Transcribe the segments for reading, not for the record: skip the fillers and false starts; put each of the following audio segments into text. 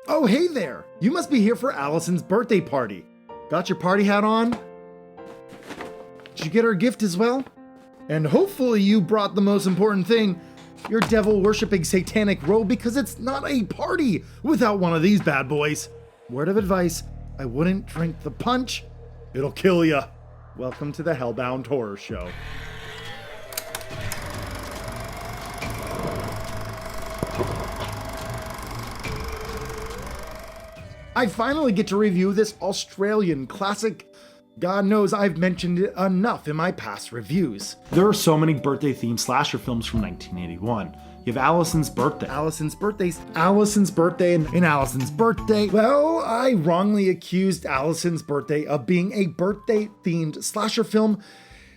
Oh, hey there! You must be here for Allison's birthday party. Got your party hat on? Did you get her a gift as well? And hopefully you brought the most important thing, your devil-worshipping satanic robe, because it's not a party without one of these bad boys. Word of advice, I wouldn't drink the punch. It'll kill ya. Welcome to the HellBound Horror Show. I finally get to review this Australian classic. God knows I've mentioned it enough in my past reviews. There are so many birthday-themed slasher films from 1981. You have Allison's Birthday, Allison's Birthday, and Allison's Birthday. Well, I wrongly accused Allison's Birthday of being a birthday-themed slasher film,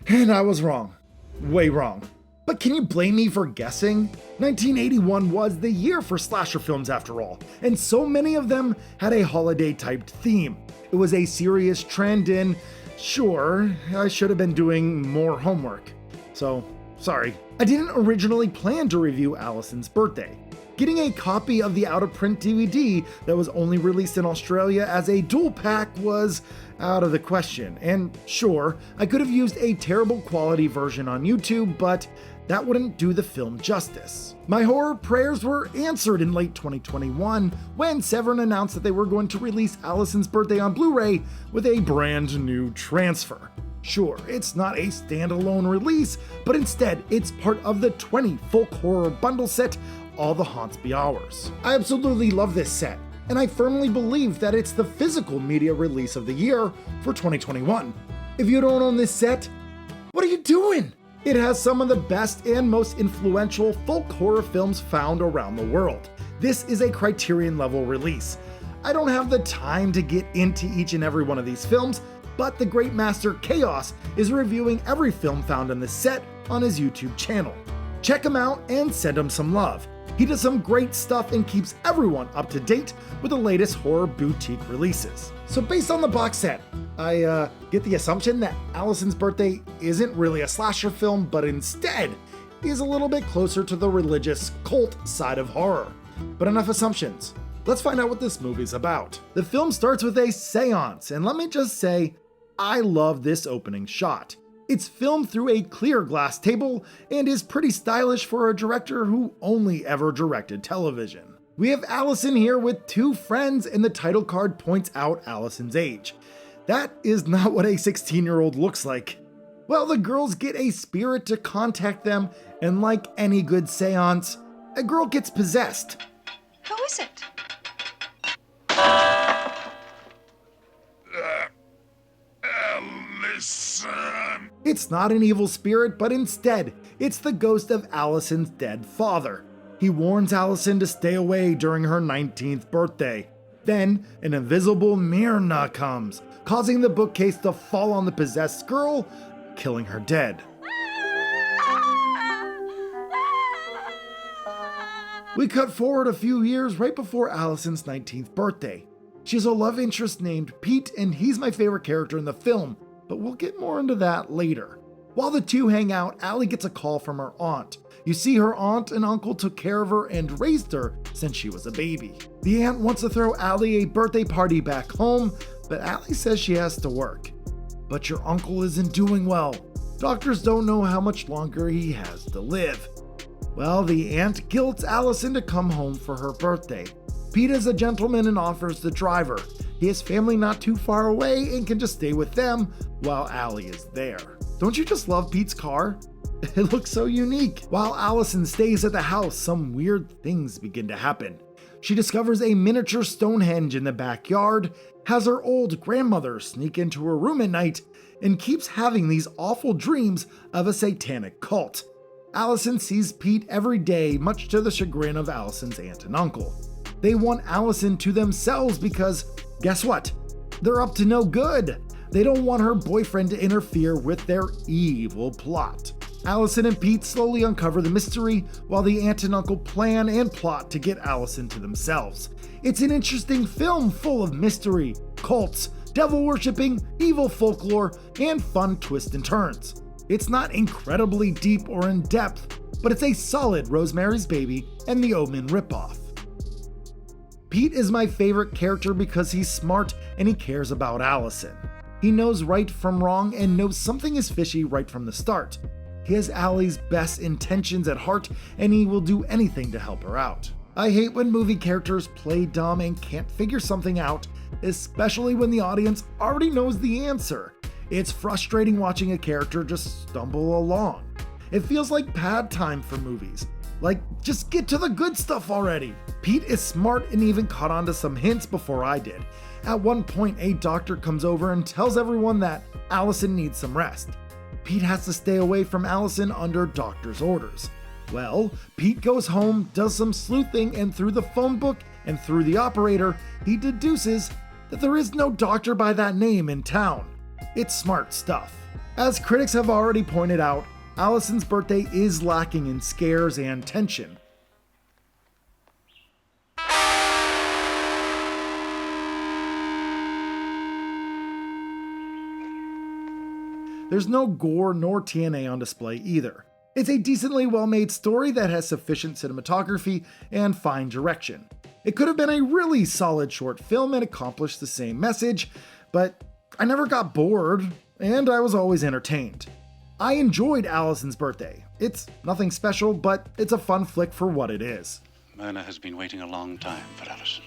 and I was wrong. Way wrong. But can you blame me for guessing? 1981 was the year for slasher films after all, and so many of them had a holiday-typed theme. It was a serious trend, and sure, I should have been doing more homework. So, sorry. I didn't originally plan to review Allison's Birthday. Getting a copy of the out-of-print DVD that was only released in Australia as a dual pack was out of the question. And sure, I could have used a terrible quality version on YouTube, but that wouldn't do the film justice. My horror prayers were answered in late 2021 when Severin announced that they were going to release Allison's Birthday on Blu-ray with a brand new transfer. Sure, it's not a standalone release, but instead it's part of the 20 folk horror bundle set, All the Haunts Be Ours. I absolutely love this set, and I firmly believe that it's the physical media release of the year for 2021. If you don't own this set, what are you doing? It has some of the best and most influential folk horror films found around the world. This is a Criterion level release. I don't have the time to get into each and every one of these films, but the great master Chaos is reviewing every film found in this set on his YouTube channel. Check him out and send him some love. He does some great stuff and keeps everyone up to date with the latest horror boutique releases. So based on the box set, I get the assumption that Allison's Birthday isn't really a slasher film, but instead is a little bit closer to the religious cult side of horror. But enough assumptions. Let's find out what this movie's about. The film starts with a seance, and let me just say, I love this opening shot. It's filmed through a clear glass table and is pretty stylish for a director who only ever directed television. We have Allison here with two friends, and the title card points out Allison's age. That is not what a 16-year-old looks like. Well, the girls get a spirit to contact them, and like any good seance, a girl gets possessed. Who is it? Allison. It's not an evil spirit, but instead, it's the ghost of Allison's dead father. He warns Allison to stay away during her 19th birthday. Then, an invisible Myrna comes, causing the bookcase to fall on the possessed girl, killing her dead. We cut forward a few years right before Allison's 19th birthday. She has a love interest named Pete, and he's my favorite character in the film, but we'll get more into that later. While the two hang out, Allie gets a call from her aunt. You see, her aunt and uncle took care of her and raised her since she was a baby. The aunt wants to throw Allie a birthday party back home, but Allie says she has to work. But your uncle isn't doing well. Doctors don't know how much longer he has to live. Well, the aunt guilts Allison to come home for her birthday. Pete is a gentleman and offers to drive her. He has family not too far away and can just stay with them while Allie is there. Don't you just love Pete's car? It looks so unique. While Allison stays at the house, some weird things begin to happen. She discovers a miniature Stonehenge in the backyard, has her old grandmother sneak into her room at night, and keeps having these awful dreams of a satanic cult. Allison sees Pete every day, much to the chagrin of Allison's aunt and uncle. They want Allison to themselves because, guess what? They're up to no good. They don't want her boyfriend to interfere with their evil plot. Allison and Pete slowly uncover the mystery while the aunt and uncle plan and plot to get Allison to themselves. It's an interesting film full of mystery, cults, devil-worshipping, evil folklore, and fun twists and turns. It's not incredibly deep or in-depth, but it's a solid Rosemary's Baby and The Omen ripoff. Pete is my favorite character because he's smart and he cares about Allison. He knows right from wrong and knows something is fishy right from the start. He has Allie's best intentions at heart and he will do anything to help her out. I hate when movie characters play dumb and can't figure something out, especially when the audience already knows the answer. It's frustrating watching a character just stumble along. It feels like pad time for movies. Like, just get to the good stuff already. Pete is smart and even caught on to some hints before I did. At one point, a doctor comes over and tells everyone that Allison needs some rest. Pete has to stay away from Allison under doctor's orders. Well, Pete goes home, does some sleuthing, and through the phone book and through the operator, he deduces that there is no doctor by that name in town. It's smart stuff. As critics have already pointed out, Allison's birthday is lacking in scares and tension. There's no gore nor TNA on display either. It's a decently well-made story that has sufficient cinematography and fine direction. It could have been a really solid short film and accomplished the same message, but I never got bored, and I was always entertained. I enjoyed Allison's Birthday. It's nothing special, but it's a fun flick for what it is. Myrna has been waiting a long time for Allison.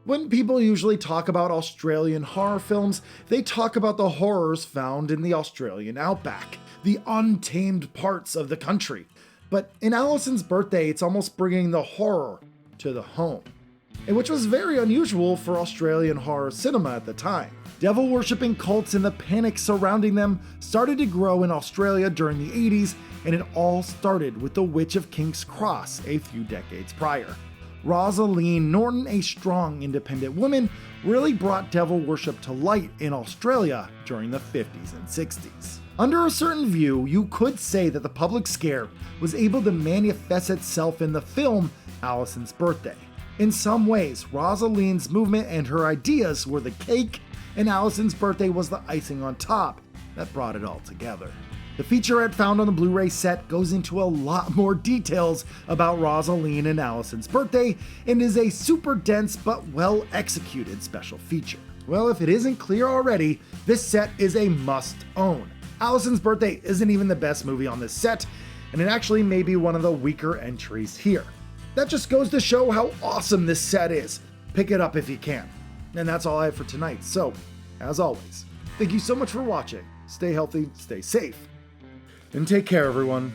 When people usually talk about Australian horror films, they talk about the horrors found in the Australian outback, the untamed parts of the country. But in Allison's Birthday, it's almost bringing the horror to the home, which was very unusual for Australian horror cinema at the time. Devil-worshipping cults and the panic surrounding them started to grow in Australia during the 80s, and it all started with the Witch of King's Cross a few decades prior. Rosaleen Norton, a strong, independent woman, really brought devil worship to light in Australia during the 50s and 60s. Under a certain view, you could say that the public scare was able to manifest itself in the film Allison's Birthday. In some ways, Rosaleen's movement and her ideas were the cake, and Allison's Birthday was the icing on top that brought it all together. The featurette found on the Blu-ray set goes into a lot more details about Rosaleen and Allison's Birthday and is a super dense but well executed special feature. Well, if it isn't clear already, this set is a must own. Allison's Birthday isn't even the best movie on this set, and it actually may be one of the weaker entries here. That just goes to show how awesome this set is. Pick it up if you can. And that's all I have for tonight. So, as always, thank you so much for watching. Stay healthy, stay safe, and take care, everyone.